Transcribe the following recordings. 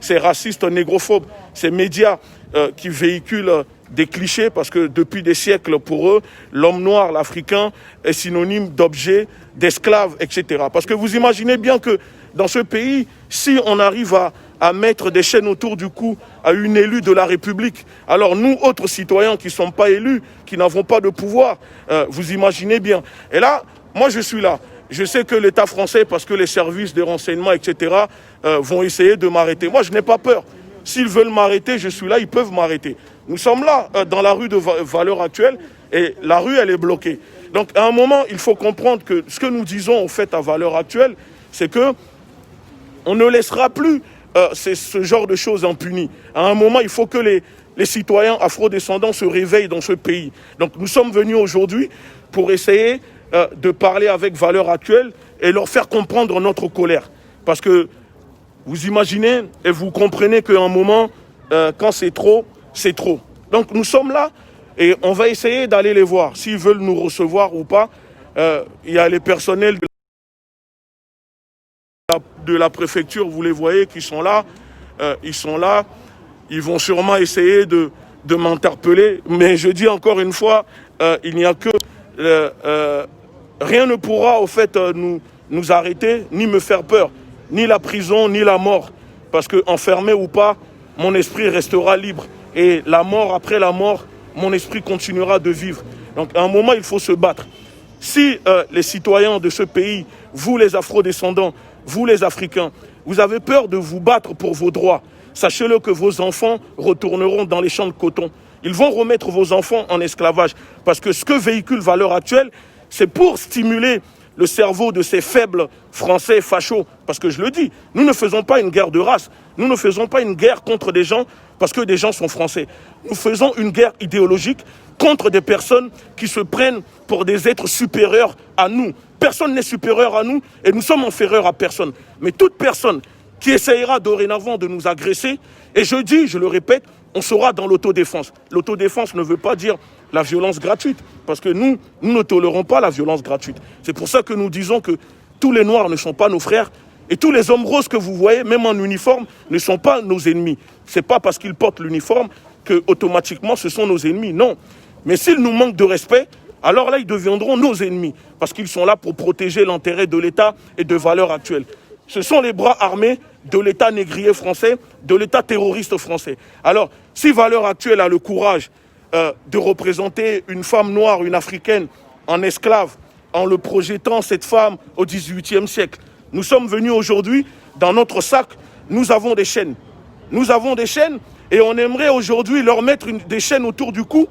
ces racistes négrophobes, ces médias qui véhiculent des clichés, parce que depuis des siècles, pour eux, l'homme noir, l'Africain, est synonyme d'objet, d'esclave, etc. Parce que vous imaginez bien que dans ce pays, si on arrive à mettre des chaînes autour du cou à une élue de la République, alors nous, autres citoyens qui ne sommes pas élus, qui n'avons pas de pouvoir, vous imaginez bien. Et là, moi je suis là. Je sais que l'État français, parce que les services de renseignement, etc., vont essayer de m'arrêter. Moi, je n'ai pas peur. S'ils veulent m'arrêter, je suis là, ils peuvent m'arrêter. Nous sommes là, dans la rue de Valeurs Actuelles, et la rue, elle est bloquée. Donc, à un moment, il faut comprendre que ce que nous disons, en fait, à Valeurs Actuelles, c'est que on ne laissera plus ce genre de choses impunies. À un moment, il faut que les citoyens afrodescendants se réveillent dans ce pays. Donc, nous sommes venus aujourd'hui pour essayer de parler avec Valeurs Actuelles et leur faire comprendre notre colère. Parce que vous imaginez et vous comprenez qu'à un moment, quand c'est trop, c'est trop. Donc nous sommes là et on va essayer d'aller les voir. S'ils veulent nous recevoir ou pas, il y a les personnels de la préfecture, vous les voyez, qui sont là. Ils sont là. Ils vont sûrement essayer de m'interpeller. Mais je dis encore une fois, il n'y a que... rien ne pourra, au fait, nous arrêter, ni me faire peur. Ni la prison, ni la mort. Parce que, enfermé ou pas, mon esprit restera libre. Et la mort, après la mort, mon esprit continuera de vivre. Donc, à un moment, il faut se battre. Si les citoyens de ce pays, vous les afrodescendants, vous les Africains, vous avez peur de vous battre pour vos droits, sachez-le que vos enfants retourneront dans les champs de coton. Ils vont remettre vos enfants en esclavage. Parce que ce que véhicule Valeurs Actuelles, c'est pour stimuler le cerveau de ces faibles Français fachos. Parce que je le dis, nous ne faisons pas une guerre de race. Nous ne faisons pas une guerre contre des gens parce que des gens sont français. Nous faisons une guerre idéologique contre des personnes qui se prennent pour des êtres supérieurs à nous. Personne n'est supérieur à nous et nous sommes inférieurs à personne. Mais toute personne qui essayera dorénavant de nous agresser, et je dis, je le répète, on sera dans l'autodéfense. L'autodéfense ne veut pas dire la violence gratuite, parce que nous ne tolérons pas la violence gratuite. C'est pour ça que nous disons que tous les Noirs ne sont pas nos frères, et tous les hommes roses que vous voyez, même en uniforme, ne sont pas nos ennemis. Ce n'est pas parce qu'ils portent l'uniforme que automatiquement ce sont nos ennemis, non. Mais s'ils nous manquent de respect, alors là, ils deviendront nos ennemis, parce qu'ils sont là pour protéger l'intérêt de l'État et de Valeurs Actuelles. Ce sont les bras armés de l'État négrier français, de l'État terroriste français. Alors, si Valeurs Actuelles a le courage de représenter une femme noire, une africaine, en esclave, en le projetant, cette femme, au XVIIIe siècle, nous sommes venus aujourd'hui, dans notre sac, nous avons des chaînes. Nous avons des chaînes et on aimerait aujourd'hui leur mettre des chaînes autour du cou,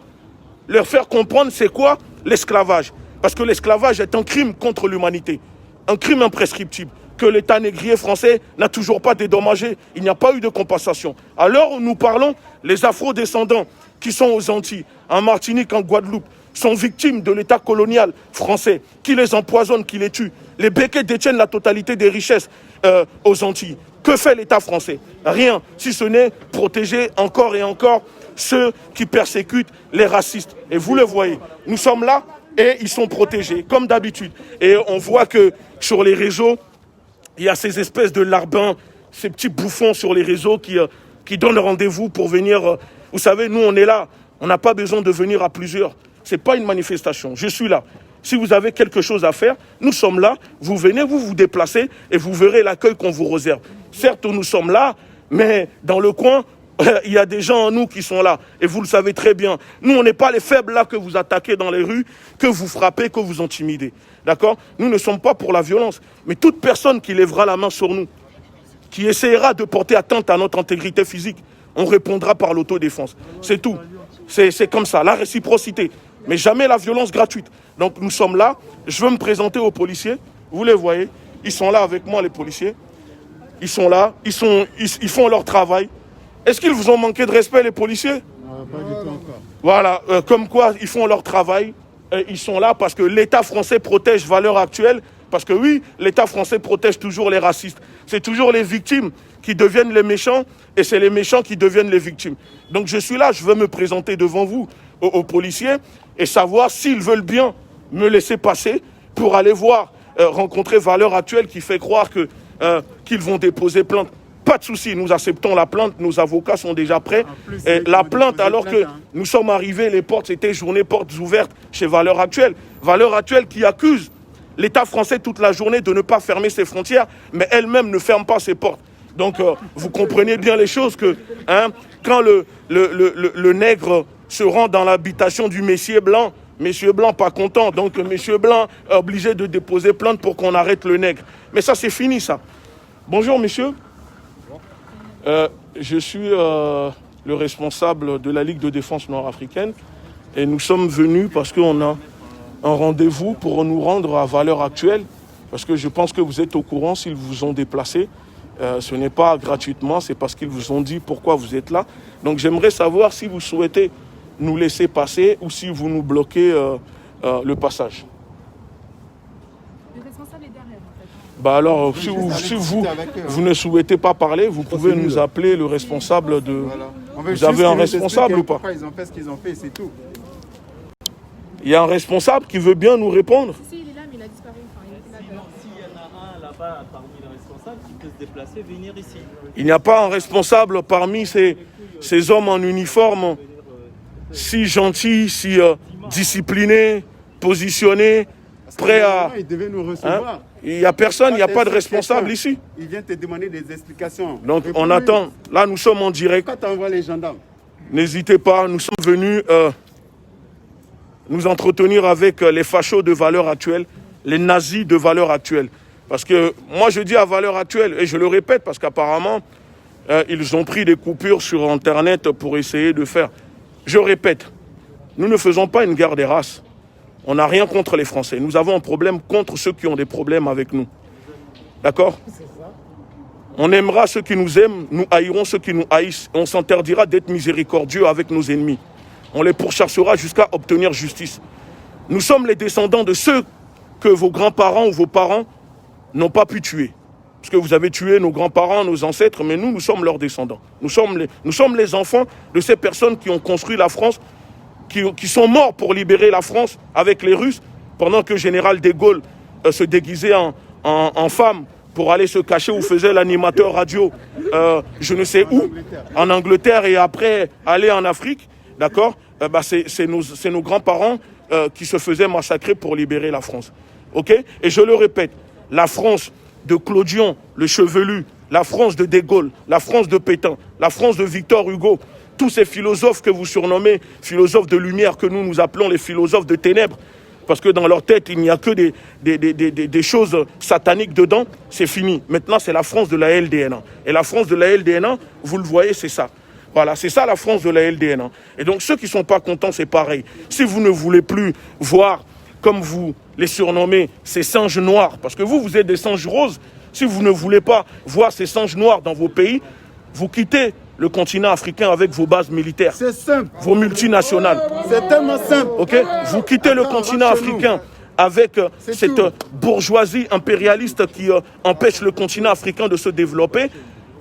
leur faire comprendre c'est quoi l'esclavage. Parce que l'esclavage est un crime contre l'humanité, un crime imprescriptible, que l'État négrier français n'a toujours pas dédommagé. Il n'y a pas eu de compensation. À l'heure où nous parlons, les afro-descendants qui sont aux Antilles, en Martinique, en Guadeloupe, sont victimes de l'État colonial français, qui les empoisonne, qui les tue. Les Békés détiennent la totalité des richesses aux Antilles. Que fait l'État français? Rien, si ce n'est protéger encore et encore ceux qui persécutent les racistes. Et vous le voyez, nous sommes là et ils sont protégés, comme d'habitude. Et on voit que sur les réseaux, il y a ces espèces de larbins, ces petits bouffons sur les réseaux qui donnent rendez-vous pour venir. Vous savez, nous, on est là. On n'a pas besoin de venir à plusieurs. Ce n'est pas une manifestation. Je suis là. Si vous avez quelque chose à faire, nous sommes là. Vous venez, vous vous déplacez et vous verrez l'accueil qu'on vous réserve. Certes, nous sommes là, mais dans le coin, il y a des gens en nous qui sont là. Et vous le savez très bien. Nous, on n'est pas les faibles là que vous attaquez dans les rues, que vous frappez, que vous intimidez. D'accord? Nous ne sommes pas pour la violence. Mais toute personne qui lèvera la main sur nous, qui essaiera de porter atteinte à notre intégrité physique, on répondra par l'autodéfense. C'est tout. C'est comme ça, la réciprocité. Mais jamais la violence gratuite. Donc nous sommes là. Je veux me présenter aux policiers. Vous les voyez. Ils sont là avec moi, les policiers. Ils sont là. Ils font leur travail. Est-ce qu'ils vous ont manqué de respect, les policiers? Pas du tout encore. Voilà. Comme quoi, ils font leur travail. Ils sont là parce que l'État français protège Valeurs Actuelles. Parce que oui, l'État français protège toujours les racistes. C'est toujours les victimes qui deviennent les méchants et c'est les méchants qui deviennent les victimes. Donc je suis là, je veux me présenter devant vous, aux policiers, et savoir s'ils veulent bien me laisser passer pour aller voir, rencontrer Valeurs Actuelles qui fait croire qu'ils vont déposer plainte. Pas de souci, nous acceptons la plainte, nos avocats sont déjà prêts. plus, Et la plainte, alors que nous sommes arrivés, les portes étaient journée portes ouvertes chez Valeurs Actuelles. Valeurs Actuelles qui accuse l'État français toute la journée de ne pas fermer ses frontières, mais elle-même ne ferme pas ses portes. Donc vous comprenez bien les choses que quand le nègre se rend dans l'habitation du Messier Blanc pas content, donc Monsieur Blanc est obligé de déposer plainte pour qu'on arrête le nègre. Mais ça c'est fini ça. Bonjour monsieur. Je suis le responsable de la Ligue de défense nord-africaine et nous sommes venus parce qu'on a un rendez-vous pour nous rendre à Valeurs Actuelles parce que je pense que vous êtes au courant s'ils vous ont déplacé. Ce n'est pas gratuitement, c'est parce qu'ils vous ont dit pourquoi vous êtes là. Donc j'aimerais savoir si vous souhaitez nous laisser passer ou si vous nous bloquez le passage. Le responsable est derrière, en fait. Bah alors, si vous ne souhaitez pas parler, vous pouvez nous appeler le responsable de... Voilà. Vous avez un responsable ou pas? Pourquoi ils ont fait ce qu'ils ont fait, c'est tout. Il y a un responsable qui veut bien nous répondre. Si, il est là, mais il a disparu. Enfin, il était là. S'il y en a un là-bas parmi les responsables qui peut se déplacer, venir ici. Il n'y a pas un responsable parmi ces hommes en uniforme, si gentils, si disciplinés, positionnés, prêts à... Ils devaient nous recevoir. Il n'y a personne, il n'y a pas de responsable ici. Ils viennent te demander des explications. Donc on attend. Là, nous sommes en direct. Pourquoi tu envoies les gendarmes? N'hésitez pas, nous sommes venus nous entretenir avec les fachos de Valeurs Actuelles, les nazis de Valeurs Actuelles. Parce que moi, je dis à Valeurs Actuelles, et je le répète, parce qu'apparemment, ils ont pris des coupures sur Internet pour essayer de faire... Je répète, nous ne faisons pas une guerre des races. On n'a rien contre les Français. Nous avons un problème contre ceux qui ont des problèmes avec nous. D'accord? On aimera ceux qui nous aiment, nous haïrons ceux qui nous haïssent. On s'interdira d'être miséricordieux avec nos ennemis. On les pourchassera jusqu'à obtenir justice. Nous sommes les descendants de ceux que vos grands-parents ou vos parents n'ont pas pu tuer. Parce que vous avez tué nos grands-parents, nos ancêtres, mais nous sommes leurs descendants. Nous sommes les enfants de ces personnes qui ont construit la France, qui sont morts pour libérer la France avec les Russes, pendant que le général de Gaulle se déguisait en femme pour aller se cacher ou faisait l'animateur radio, je ne sais où, en Angleterre, et après aller en Afrique, d'accord? C'est nos grands-parents qui se faisaient massacrer pour libérer la France. Ok? Et je le répète, la France de Clodion, le chevelu, la France de De Gaulle, la France de Pétain, la France de Victor Hugo, tous ces philosophes que vous surnommez philosophes de lumière, que nous appelons les philosophes de ténèbres, parce que dans leur tête, il n'y a que des choses sataniques dedans, c'est fini. Maintenant, c'est la France de la LDN1. Et la France de la LDN1, vous le voyez, c'est ça. Voilà, c'est ça la France de la LDN1. Et donc, ceux qui ne sont pas contents, c'est pareil. Si vous ne voulez plus voir, comme vous les surnommez, ces singes noirs, parce que vous êtes des singes roses, si vous ne voulez pas voir ces singes noirs dans vos pays, vous quittez le continent africain avec vos bases militaires. C'est simple. Vos multinationales. C'est tellement simple. Ok? Vous quittez le continent africain avec cette bourgeoisie impérialiste qui empêche le continent africain de se développer.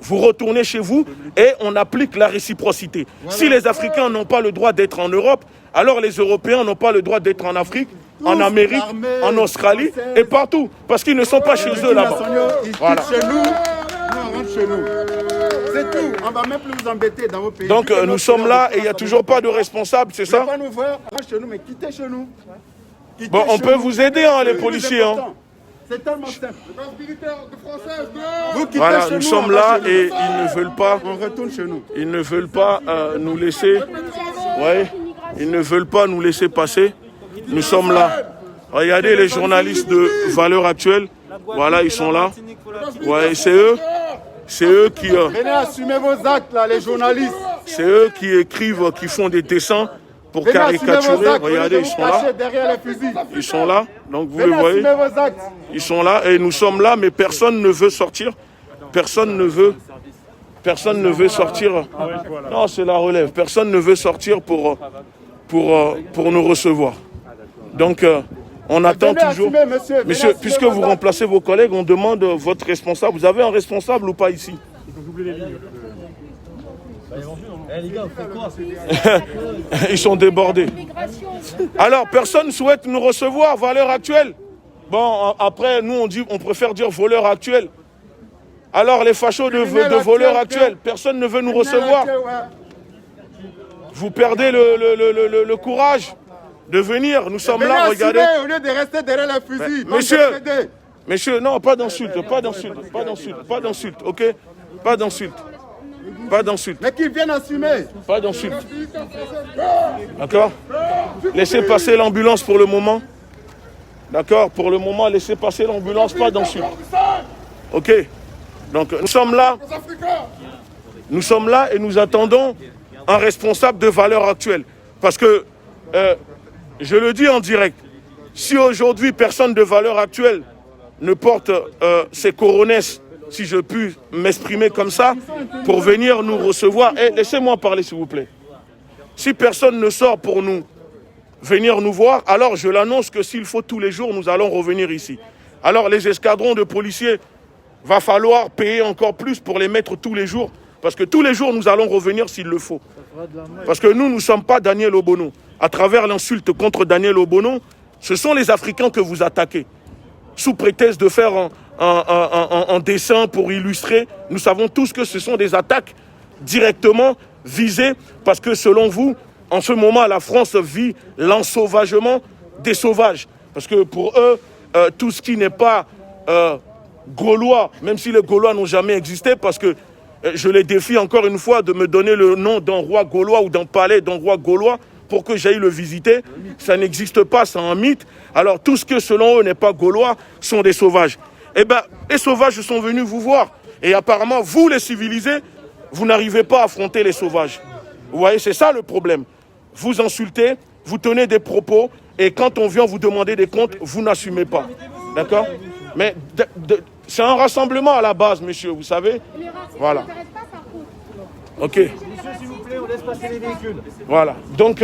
Vous retournez chez vous et on applique la réciprocité. Voilà. Si les Africains n'ont pas le droit d'être en Europe, alors les Européens n'ont pas le droit d'être en Afrique, en Amérique, en Australie et partout. Parce qu'ils ne sont pas chez eux là-bas. Voilà. Chez nous, on rentre chez nous. C'est tout. On ne va même plus vous embêter dans vos pays. Donc nous sommes là et il n'y a toujours pas de responsable, c'est ça? Vous ne pouvez pas nous voir, rentre chez nous, mais quittez chez nous. Bon, on peut vous aider, hein, les policiers. C'est tellement simple. Voilà, nous sommes là et ils ne veulent pas. On retourne chez nous. Ils ne veulent pas nous laisser. Ouais, ils ne veulent pas nous laisser passer. Nous sommes là. Regardez les journalistes de Valeurs Actuelles. Voilà, ils sont là. Ouais, c'est eux. C'est eux qui. Venez assumer vos actes là, les journalistes. C'est eux qui écrivent, qui font des dessins pour caricaturer. Regardez, ils sont là. Ils sont là. Donc vous le voyez. Ils sont là et nous sommes là, mais personne ne veut sortir. Personne ne veut sortir. Non, c'est la relève. Personne ne veut sortir pour nous recevoir. Donc, on attend toujours. Monsieur, puisque vous remplacez vos collègues, on demande votre responsable. Vous avez un responsable ou pas ici? Ils sont débordés. Alors, personne ne souhaite nous recevoir, Valeurs Actuelles. Bon, après, nous, on préfère dire voleurs actuels. Alors les fachos de voleurs actuels, personne ne veut nous recevoir. Vous perdez le courage de venir. Nous sommes là, regardez. Au lieu de rester derrière les fusils. Messieurs, non, pas d'insultes, pas d'insultes, ok? Pas d'insultes. Mais qu'ils viennent assumer. Pas d'insultes. D'accord? Laissez passer l'ambulance pour le moment. D'accord? Pour le moment, laissez passer l'ambulance, pas d'insultes. Ok? Donc nous sommes là et nous attendons un responsable de valeur actuelle. Parce que, je le dis en direct, si aujourd'hui personne de valeur actuelle ne porte ses coronesses, si je puis m'exprimer comme ça, pour venir nous recevoir, laissez-moi parler s'il vous plaît. Si personne ne sort pour nous venir nous voir, alors je l'annonce que s'il faut tous les jours, nous allons revenir ici. Alors les escadrons de policiers, va falloir payer encore plus pour les mettre tous les jours, parce que tous les jours, nous allons revenir s'il le faut. Parce que nous ne sommes pas Daniel Obono. À travers l'insulte contre Daniel Obono, ce sont les Africains que vous attaquez. Sous prétexte de faire un dessin pour illustrer, nous savons tous que ce sont des attaques directement visées, parce que selon vous, en ce moment, la France vit l'ensauvagement des sauvages. Parce que pour eux, tout ce qui n'est pas Gaulois, même si les Gaulois n'ont jamais existé, parce que je les défie encore une fois de me donner le nom d'un roi gaulois ou d'un palais d'un roi gaulois pour que j'aille le visiter. Ça n'existe pas, c'est un mythe. Alors tout ce que selon eux n'est pas gaulois sont des sauvages. Eh bien, les sauvages sont venus vous voir. Et apparemment, vous les civilisés, vous n'arrivez pas à affronter les sauvages. Vous voyez, c'est ça le problème. Vous insultez, vous tenez des propos, et quand on vient vous demander des comptes, vous n'assumez pas. D'accord? Mais c'est un rassemblement à la base, monsieur, vous savez. Voilà. Ok. Monsieur, s'il vous plaît, on laisse passer les véhicules. Voilà. Donc,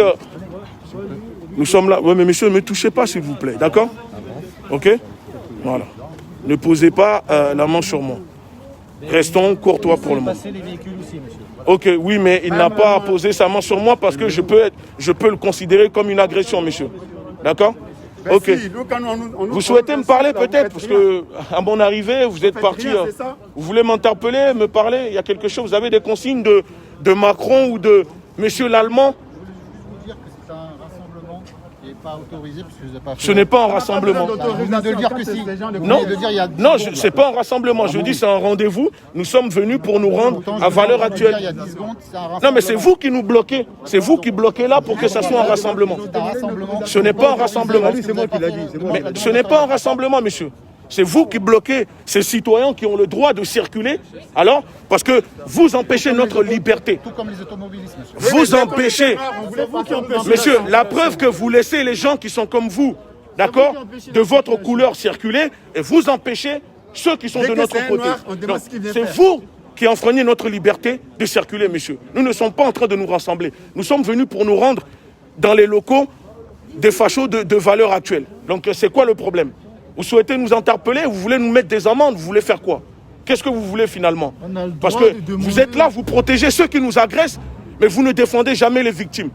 nous sommes là. Oui, mais monsieur, ne me touchez pas, s'il vous plaît. D'accord? Ok? Voilà. Ne posez pas la main sur moi. Restons courtois pour le moment. Passer les véhicules aussi, monsieur. Ok, oui, mais il n'a pas posé sa main sur moi parce que je peux le considérer comme une agression, monsieur. D'accord? Ok. Vous souhaitez me parler peut-être parce que à mon arrivée, vous êtes parti. Vous voulez m'interpeller, me parler? Il y a quelque chose. Vous avez des consignes de Macron ou de Monsieur l'Allemand? Dire que c'est un rassemblement qui n'est pas autorisé puisque vous n'avez pas fait. Ce n'est pas un rassemblement. Vous venez de le dire que si. Non, ce n'est pas un rassemblement. Je dis c'est un rendez-vous. Nous sommes venus pour nous rendre à valeur actuelle. Il y a 10 secondes, c'est un rassemblement. Non, mais c'est vous qui nous bloquez. C'est vous qui bloquez là pour que ça soit un rassemblement. Ce n'est pas un rassemblement. C'est moi qui l'ai dit. Mais ce n'est pas un rassemblement, monsieur. C'est vous qui bloquez ces citoyens qui ont le droit de circuler. Alors, parce que vous empêchez notre liberté. Tout comme les automobilistes, monsieur. Vous empêchez. Monsieur, la preuve que vous laissez les gens qui sont comme vous, d'accord, de votre couleur circuler, et vous empêchez ceux qui sont de notre côté. C'est vous qui enfreignez notre liberté de circuler, monsieur. Nous ne sommes pas en train de nous rassembler. Nous sommes venus pour nous rendre dans les locaux des fachos de valeur actuelle. Donc, c'est quoi le problème? Vous souhaitez nous interpeller, vous voulez nous mettre des amendes, vous voulez faire quoi? Qu'est-ce que vous voulez finalement? Parce que vous êtes là, vous protégez ceux qui nous agressent, mais vous ne défendez jamais les victimes.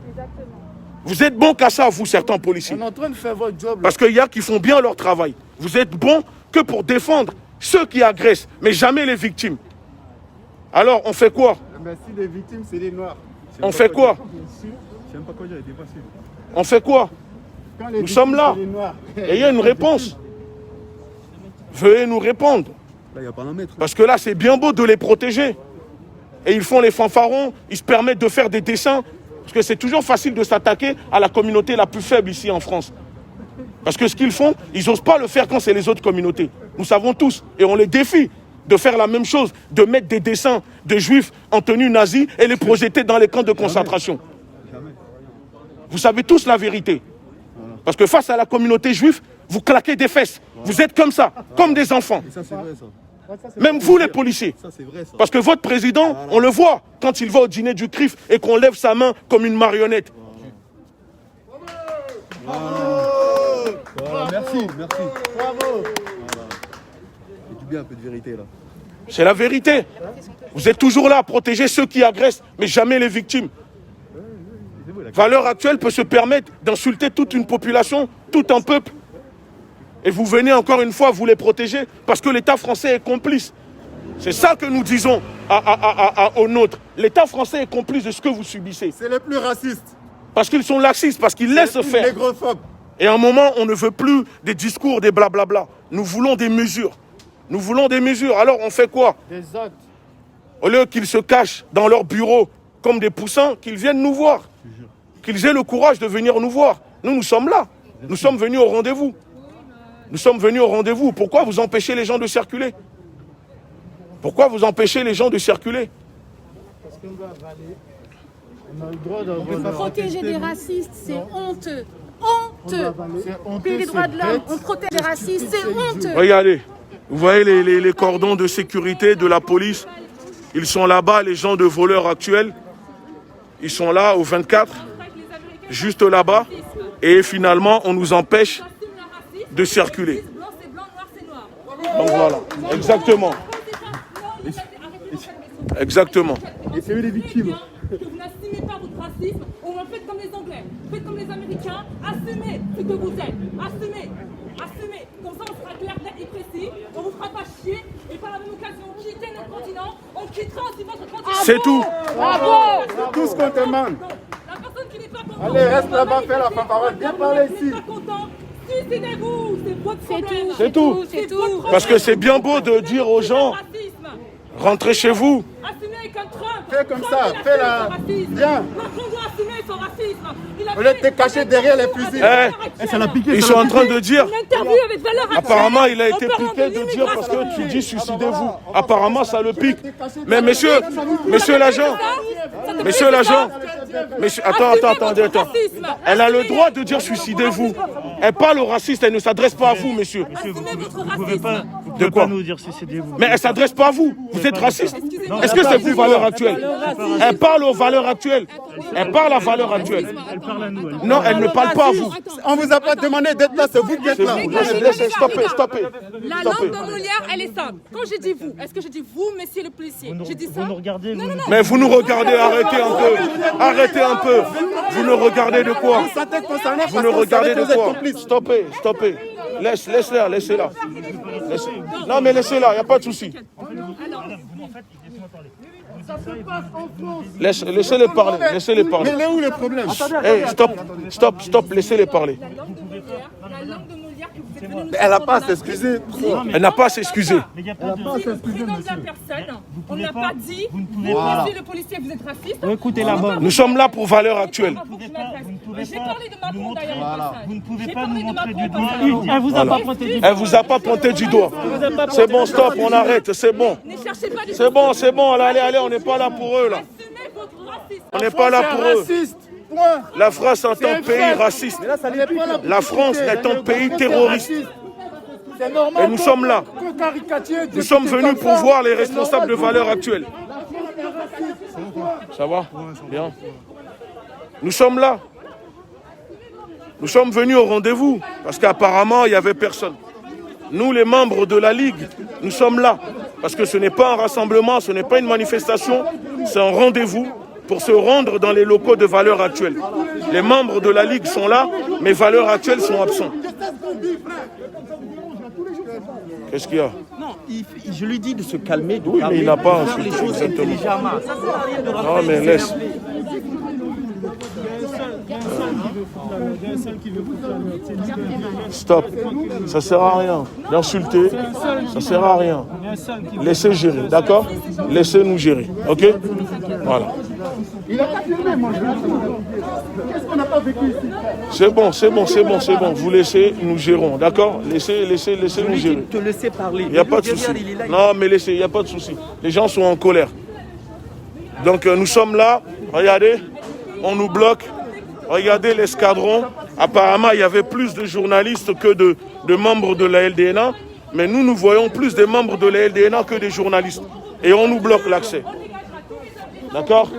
Vous êtes bons qu'à ça, vous, certains policiers. On est en train de faire votre job. Parce qu'il y a qui font bien leur travail. Vous êtes bons que pour défendre ceux qui agressent, mais jamais les victimes. Alors, on fait quoi? Mais si les victimes, c'est les Noirs. On fait quoi? On fait quoi? Nous sommes là. Et il y a une réponse. Veuillez nous répondre. Parce que là, c'est bien beau de les protéger. Et ils font les fanfarons, ils se permettent de faire des dessins. Parce que c'est toujours facile de s'attaquer à la communauté la plus faible ici en France. Parce que ce qu'ils font, ils n'osent pas le faire quand c'est les autres communautés. Nous savons tous. Et on les défie de faire la même chose, de mettre des dessins de juifs en tenue nazie et les projeter dans les camps de concentration. Vous savez tous la vérité. Parce que face à la communauté juive, vous claquez des fesses. Vous êtes comme ça, comme des enfants. Ça, c'est vrai, ça. Même vous, les policiers. Ça, c'est vrai, ça. Parce que votre président, on le voit quand il va au dîner du CRIF et qu'on lève sa main comme une marionnette. Merci. Bravo. C'est du bien, un peu de vérité, là. C'est la vérité. Vous êtes toujours là à protéger ceux qui agressent, mais jamais les victimes. Valeur actuelle peut se permettre d'insulter toute une population, tout un peuple. Et vous venez encore une fois vous les protéger parce que l'État français est complice. C'est ça que nous disons aux nôtres. L'État français est complice de ce que vous subissez. C'est les plus racistes. Parce qu'ils sont laxistes, parce qu'ils laissent faire. Négrophobes. Et à un moment, on ne veut plus des discours, des blablabla. Nous voulons des mesures. Nous voulons des mesures. Alors on fait quoi? Des actes. Au lieu qu'ils se cachent dans leur bureau comme des poussins, qu'ils viennent nous voir. Qu'ils aient le courage de venir nous voir. Nous sommes là. Nous sommes venus au rendez-vous. Nous sommes venus au rendez-vous. Pourquoi vous empêchez les gens de circuler? Pourquoi vous empêchez les gens de circuler? Parce qu'on va avaler. On a le droit d'avoir... Protéger des racistes, c'est honteux. Honteux. Pays des droits de l'homme, on protège les racistes, c'est honteux. Regardez, vous voyez les cordons de sécurité de la police. Ils sont là-bas, les gens de voleurs actuels. Ils sont là au 24, juste là-bas. Et finalement, on nous empêche de circuler. Donc voilà, exactement. Exactement. Et c'est eux les victimes. Que vous n'assumez pas votre racisme, ou faites comme les Anglais, faites comme les Américains, assumez ce que vous êtes, assumez, assumez. Comme ça on sera clair, net et précis, on vous fera pas chier, et par la même occasion, quittez notre continent, on quittera aussi votre continent. C'est tout. C'est tout ce qu'on demande. La personne qui n'est pas contente, Allez, reste là-bas, fais la fanfaronnade. Viens parler ici. pas content, suicidez-vous, c'est votre problème. C'est tout. C'est tout. Parce que c'est bien beau de dire aux gens, rentrez chez vous. Assumez avec un Trump. Fais comme ça, Trump, il a fais assumé la- son racisme. Viens. Macron doit assumer son racisme. Il a Au lieu de fait- te cacher derrière les fusils. Ils sont en train de dire, Une interview avec valeur actuelle. apparemment il a On été parle piqué de dire parce l'immigration. que tu dis suicidez-vous. Apparemment ça le pique. Mais monsieur l'agent, monsieur l'agent, attendez. Elle a le droit de dire suicidez-vous. Elle parle aux racistes, elle ne s'adresse pas à vous, monsieur. Assumez votre Vous pouvez pas, racisme. vous De pouvez quoi pas nous dire suicidez-vous. Mais elle ne s'adresse pas à vous. Vous êtes raciste. Excusez-moi. Est-ce que c'est vous, valeurs actuelles? Elle parle aux valeurs actuelles. Elle parle à valeurs actuelles. Elle parle à nous. Elle... Non, elle ne parle pas à vous. On vous a pas demandé d'être là, c'est vous qui êtes là. Laissez, stoppez. La langue de Molière, elle est simple. Quand j'ai dit vous, est-ce que j'ai dit vous, monsieur le policier? J'ai dit ça. Vous nous regardez, Non, vous non, nous- non. Mais vous nous regardez, arrêtez un peu. Arrêtez un peu. Vous nous regardez de quoi? Vous sentez concerné Vous parce nous qu'on regardez savait de que vous êtes quoi? complices. Stoppez. Laissez-la. Non, mais laissez-la, il n'y a pas de souci. Laissez-les parler. Mais il est où le problème? Hey, stop, laissez-les parler. La langue de Molière que vous êtes venu nous Elle n'a pas à entendre. s'excuser. Elle n'a pas à s'excuser. Mais il n'y a pas de... Si le prénom de la personne, on n'a pas dit, vous ne vous, pouvez pas. monsieur le policier, vous êtes raciste. Écoutez là-bas. Nous sommes là pour valeurs actuelles. Vous pouvez m'adressez. J'ai pas parlé de Macron nous d'ailleurs. montrer- au passage. Vous ne pouvez J'ai pas nous parlé de montrer Macron du au doigt. passage. Elle vous a pas pointé du doigt. Elle vous a pas pointé du doigt. C'est bon, stop, on arrête, c'est bon. Ne cherchez pas des C'est bon, allez, on n'est pas là pour eux là. Assumez votre racisme. On n'est pas là pour eux. Raciste. Point. La France est un pays raciste. La France est un pays terroriste. C'est normal. Et nous sommes là. Nous sommes venus pour voir les responsables de valeurs actuelles. Ça va? Bien. Nous sommes là. Nous sommes venus au rendez-vous parce qu'apparemment il n'y avait personne. Nous, les membres de la Ligue, nous sommes là parce que ce n'est pas un rassemblement, ce n'est pas une manifestation, c'est un rendez-vous pour se rendre dans les locaux de valeurs actuelles. Les membres de la Ligue sont là, mais valeurs actuelles sont absents. Qu'est-ce qu'il y a? Non, je lui dis de se calmer, de Oui, mais il n'a pas faire les insulté, choses exactement. intelligemment. Ça sert à rien de rentrer Non, mais et laisse. s'énerver. Stop. Ça sert à rien d'insulter. Ça sert à rien. Laissez gérer, d'accord? Laissez-nous gérer, ok? Voilà. Il n'a pas filmé, moi. Qu'est-ce qu'on n'a pas vécu ici? C'est bon. Vous laissez, nous gérons, d'accord? Laissez nous gérer. Te laisser parler. Il n'y a pas de souci. Non, mais laissez, il n'y a pas de souci. Les gens sont en colère. Donc nous sommes là, regardez, on nous bloque. Regardez l'escadron. Apparemment, il y avait plus de journalistes que de membres de la LDNA. Mais nous voyons plus de membres de la LDNA que des journalistes. Et on nous bloque l'accès. D'accord?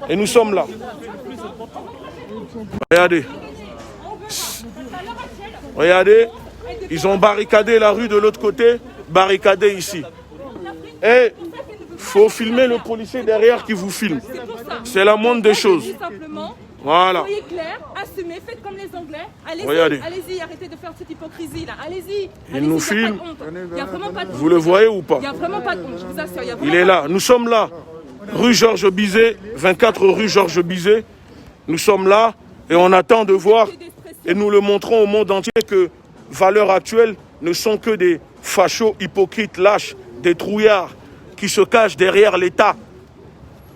Et nous sommes là. Regardez, ils ont barricadé la rue de l'autre côté, barricadé ici. Et il faut filmer le policier derrière qui vous filme. C'est la moindre des choses. Simplement, Voilà. Soyez clair, assumez, faites comme les Anglais. Regardez. Allez-y, arrêtez de faire cette hypocrisie-là. Allez-y. Il nous filme. Il n'y a vraiment pas de honte. Vous le voyez ou pas? Il n'y a vraiment pas de honte, je vous assure. Il y a vraiment Il est pas de là. Nous sommes là. Rue Georges Bizet, 24 rue Georges Bizet. Nous sommes là et on attend de voir. Et nous le montrons au monde entier que valeurs actuelles ne sont que des fachos hypocrites, lâches, des trouillards qui se cachent derrière l'État.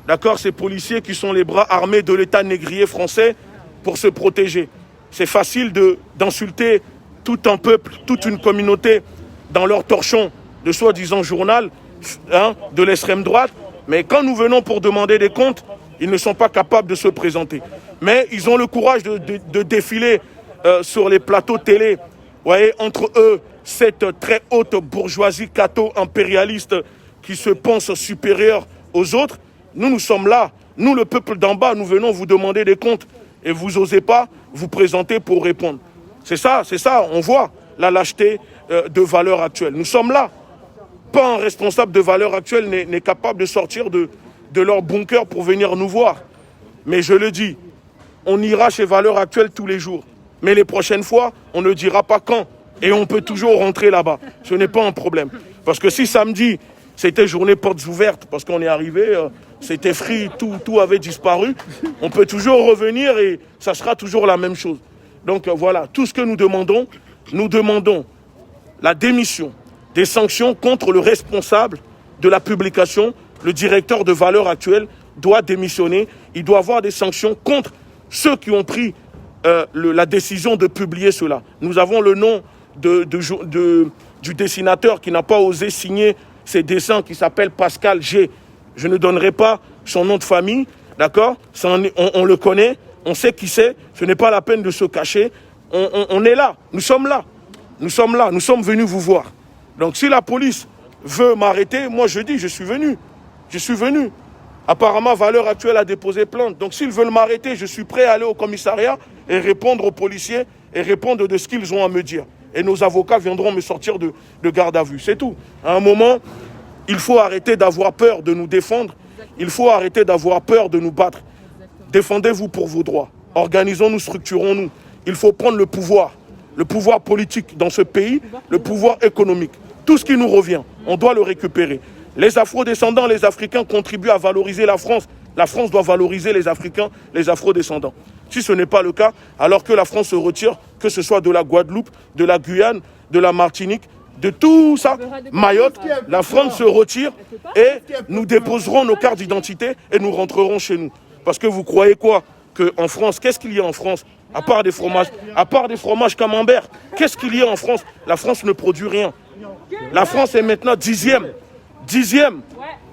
D'accord, ces policiers qui sont les bras armés de l'État négrier français pour se protéger. C'est facile d'insulter tout un peuple, toute une communauté dans leur torchon de soi-disant journal de l'extrême droite. Mais quand nous venons pour demander des comptes, ils ne sont pas capables de se présenter. Mais ils ont le courage de défiler sur les plateaux télé. Vous voyez, entre eux, cette très haute bourgeoisie catho-impérialiste qui se pense supérieure aux autres. Nous sommes là. Nous, le peuple d'en bas, nous venons vous demander des comptes. Et vous n'osez pas vous présenter pour répondre. C'est ça. On voit la lâcheté de valeurs actuelles. Nous sommes là. Pas un responsable de valeurs actuelles n'est capable de sortir de leur bunker pour venir nous voir. Mais je le dis, on ira chez Valeurs Actuelles tous les jours. Mais les prochaines fois, on ne dira pas quand. Et on peut toujours rentrer là-bas. Ce n'est pas un problème. Parce que si samedi, c'était journée portes ouvertes, parce qu'on est arrivé, c'était free, tout avait disparu, on peut toujours revenir et ça sera toujours la même chose. Donc voilà, tout ce que nous demandons la démission, des sanctions contre le responsable de la publication. Le directeur de Valeurs Actuelles doit démissionner. Il doit avoir des sanctions contre ceux qui ont pris la décision de publier cela. Nous avons le nom du dessinateur qui n'a pas osé signer ses dessins, qui s'appelle Pascal G. Je ne donnerai pas son nom de famille, d'accord? On le connaît, on sait qui c'est, ce n'est pas la peine de se cacher. On est là, nous sommes là, nous sommes venus vous voir. Donc si la police veut m'arrêter, moi je dis, je suis venu. Apparemment, Valeurs Actuelles a déposé plainte. Donc s'ils veulent m'arrêter, je suis prêt à aller au commissariat et répondre aux policiers et répondre de ce qu'ils ont à me dire. Et nos avocats viendront me sortir de garde à vue. C'est tout. À un moment, il faut arrêter d'avoir peur de nous défendre. Il faut arrêter d'avoir peur de nous battre. Défendez-vous pour vos droits. Organisons-nous, structurons-nous. Il faut prendre le pouvoir politique dans ce pays, le pouvoir économique. Tout ce qui nous revient, on doit le récupérer. Les Afro-descendants, les Africains contribuent à valoriser la France. La France doit valoriser les Africains, les Afro-descendants. Si ce n'est pas le cas, alors que la France se retire, que ce soit de la Guadeloupe, de la Guyane, de la Martinique, de tout ça, Mayotte, la France se retire et nous déposerons nos cartes d'identité et nous rentrerons chez nous. Parce que vous croyez quoi? Qu'en France, qu'est-ce qu'il y a en France? À part des fromages camembert, qu'est-ce qu'il y a en France? La France ne produit rien. La France est maintenant dixième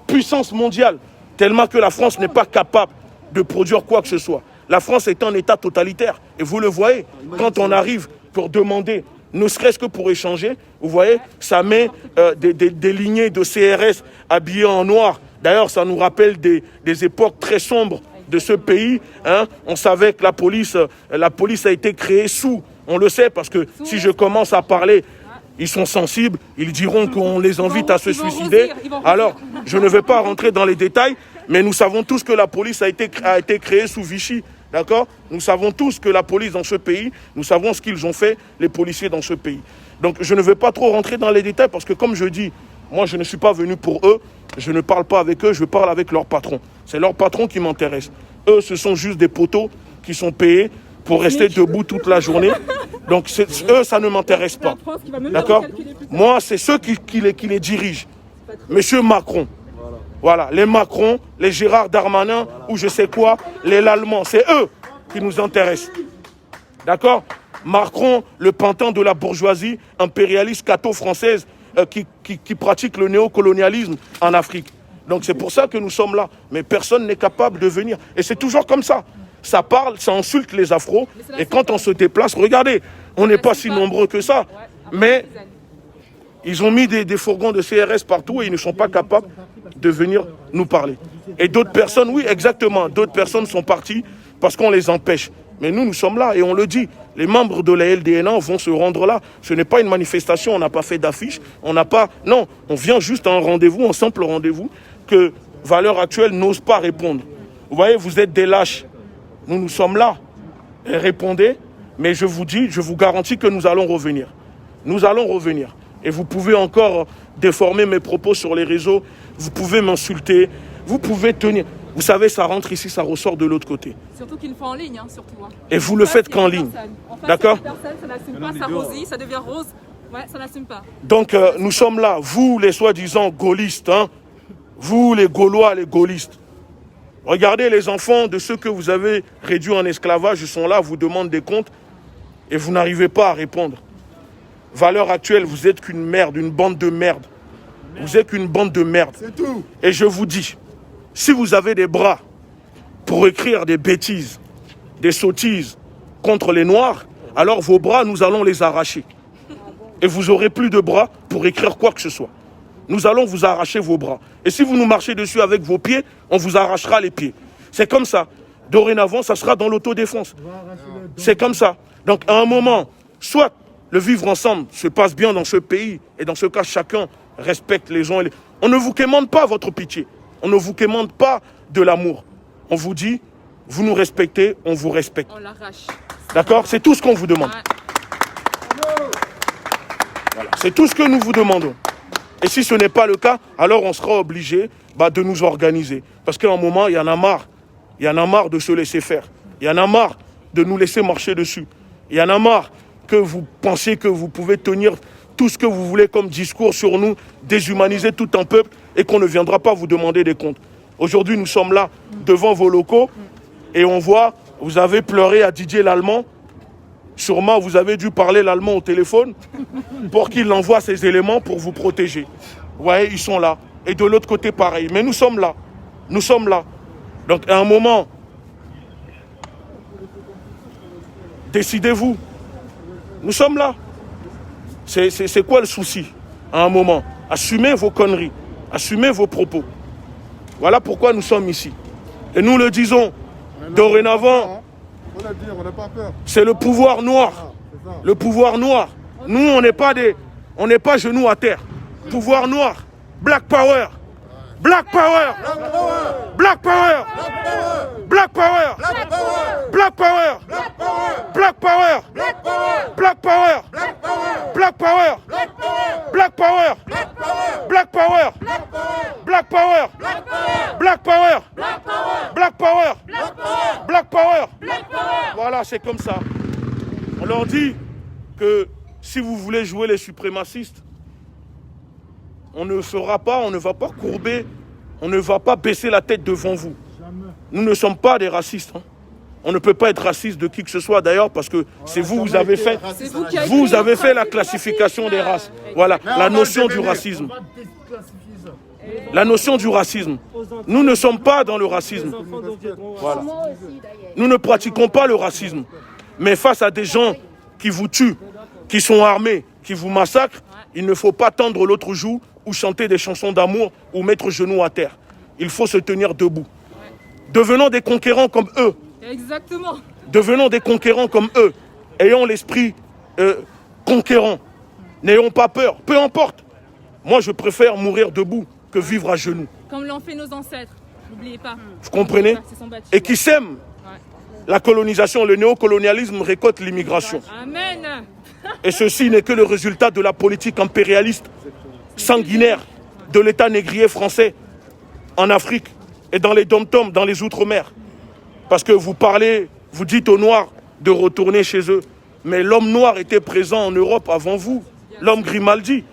puissance mondiale, tellement que la France n'est pas capable de produire quoi que ce soit. La France est en état totalitaire. Et vous le voyez, quand on arrive pour demander, ne serait-ce que pour échanger, vous voyez, ça met des lignées de CRS habillés en noir. D'ailleurs, ça nous rappelle des époques très sombres de ce pays. On savait que la police a été créée sous. On le sait parce que si je commence à parler, ils sont sensibles, ils diront qu'on les invite à se suicider. Alors, je ne vais pas rentrer dans les détails, mais nous savons tous que la police a été créée sous Vichy. D'accord? Nous savons tous que la police dans ce pays, nous savons ce qu'ils ont fait, les policiers dans ce pays. Donc, je ne vais pas trop rentrer dans les détails parce que, comme je dis, moi, je ne suis pas venu pour eux. Je ne parle pas avec eux, je parle avec leur patron. C'est leur patron qui m'intéresse. Eux, ce sont juste des poteaux qui sont payés pour rester debout toute la journée. Donc, eux, ça ne m'intéresse pas. D'accord? Moi, c'est ceux qui les dirigent. Monsieur Macron. Voilà, les Macron, les Gérard Darmanin, ou je sais quoi, les Lallemans, c'est eux qui nous intéressent. D'accord? Macron, le pantin de la bourgeoisie impérialiste catho-française qui pratique le néocolonialisme en Afrique. Donc c'est pour ça que nous sommes là. Mais personne n'est capable de venir. Et c'est toujours comme ça. Ça parle, ça insulte les Afros. Et quand on se déplace, regardez, on n'est pas si nombreux que ça. Mais ils ont mis des fourgons de CRS partout et ils ne sont pas capables de venir nous parler. Et d'autres personnes, oui, exactement, d'autres personnes sont parties parce qu'on les empêche. Mais nous sommes là et on le dit. Les membres de la LDNA vont se rendre là. Ce n'est pas une manifestation, on n'a pas fait d'affiche, on n'a pas... Non, on vient juste à un rendez-vous, un simple rendez-vous, que Valeurs Actuelles n'ose pas répondre. Vous voyez, vous êtes des lâches. nous sommes là. Et répondez, mais je vous dis, je vous garantis que nous allons revenir. Nous allons revenir. Et vous pouvez encore déformer mes propos sur les réseaux, vous pouvez m'insulter, vous pouvez tenir. Vous savez, ça rentre ici, ça ressort de l'autre côté. Surtout qu'il le fait en ligne, hein, surtout. Hein. Et vous le faites qu'en ligne. D'accord ? Ça n'assume pas, ça rosille, ça devient rose. Ouais, ça n'assume pas. Donc, nous sommes là, vous les soi-disant gaullistes, hein, vous les Gaulois, les gaullistes. Regardez les enfants de ceux que vous avez réduits en esclavage, ils sont là, vous demandent des comptes et vous n'arrivez pas à répondre. Valeur actuelle, vous êtes qu'une merde, une bande de merde. Vous êtes qu'une bande de merde. C'est tout. Et je vous dis, si vous avez des bras pour écrire des bêtises, des sottises contre les Noirs, alors vos bras, nous allons les arracher. Et vous n'aurez plus de bras pour écrire quoi que ce soit. Nous allons vous arracher vos bras. Et si vous nous marchez dessus avec vos pieds, on vous arrachera les pieds. C'est comme ça. Dorénavant, ça sera dans l'autodéfense. C'est comme ça. Donc à un moment, soit le vivre ensemble se passe bien dans ce pays, et dans ce cas, chacun respecte les gens. On ne vous quémande pas votre pitié. On ne vous quémande pas de l'amour. On vous dit, vous nous respectez, on vous respecte. On l'arrache. D'accord ? C'est tout ce qu'on vous demande. Ouais. Voilà. C'est tout ce que nous vous demandons. Et si ce n'est pas le cas, alors on sera obligé de nous organiser. Parce qu'à un moment, il y en a marre. Il y en a marre de se laisser faire. Il y en a marre de nous laisser marcher dessus. Il y en a marre que vous pensiez que vous pouvez tenir tout ce que vous voulez comme discours sur nous, déshumaniser tout un peuple et qu'on ne viendra pas vous demander des comptes. Aujourd'hui, nous sommes là devant vos locaux et on voit, vous avez pleuré à Didier l'Allemand. Sûrement, vous avez dû parler l'allemand au téléphone pour qu'il envoie ces éléments pour vous protéger. Vous voyez, ils sont là. Et de l'autre côté, pareil. Mais nous sommes là. Nous sommes là. Donc, à un moment, décidez-vous. Nous sommes là. C'est quoi le souci? À un moment, assumez vos conneries. Assumez vos propos. Voilà pourquoi nous sommes ici. Et nous le disons, dorénavant, c'est le pouvoir noir. Le pouvoir noir. Nous, on n'est pas genoux à terre. Pouvoir noir. Black Power. Black Power. Black Power. Black Power. Black Power. Black Power. Black Power. Black Power. Black Power. Black Power. Black Power. Black Power. Black Power. Black Power. Voilà, c'est comme ça. On leur dit que si vous voulez jouer les suprémacistes, on ne fera pas, on ne va pas courber, on ne va pas baisser la tête devant vous. Nous ne sommes pas des racistes. Hein. On ne peut pas être raciste de qui que ce soit d'ailleurs parce que c'est vous avez fait, vous avez fait la classification des races. Voilà, la notion du racisme. La notion du racisme. Nous ne sommes pas dans le racisme. Voilà. Nous ne pratiquons pas le racisme. Mais face à des gens qui vous tuent, qui sont armés, qui vous massacrent, il ne faut pas tendre l'autre joue ou chanter des chansons d'amour ou mettre genoux à terre. Il faut se tenir debout. Devenons des conquérants comme eux. Exactement. Devenons des conquérants comme eux. Ayons l'esprit conquérant. N'ayons pas peur. Peu importe. Moi, je préfère mourir debout que vivre à genoux. Comme l'ont fait nos ancêtres. N'oubliez pas. Vous comprenez? Et qui sème la colonisation, le néocolonialisme récolte l'immigration. Amen. Et ceci n'est que le résultat de la politique impérialiste sanguinaire de l'État négrier français en Afrique et dans les dom-toms, dans les outre-mer. Parce que vous parlez, vous dites aux Noirs de retourner chez eux. Mais l'homme noir était présent en Europe avant vous, l'homme Grimaldi.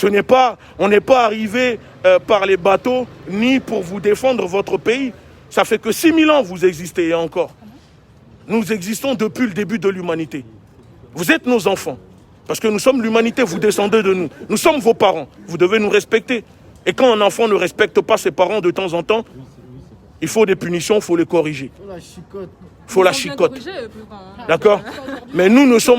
On n'est pas arrivé par les bateaux, ni pour vous défendre votre pays. Ça fait que 6000 ans vous existez et encore. Nous existons depuis le début de l'humanité. Vous êtes nos enfants. Parce que nous sommes l'humanité, vous descendez de nous. Nous sommes vos parents. Vous devez nous respecter. Et quand un enfant ne respecte pas ses parents de temps en temps, il faut des punitions, il faut les corriger. Il faut la chicote. D'accord? Mais nous ne sommes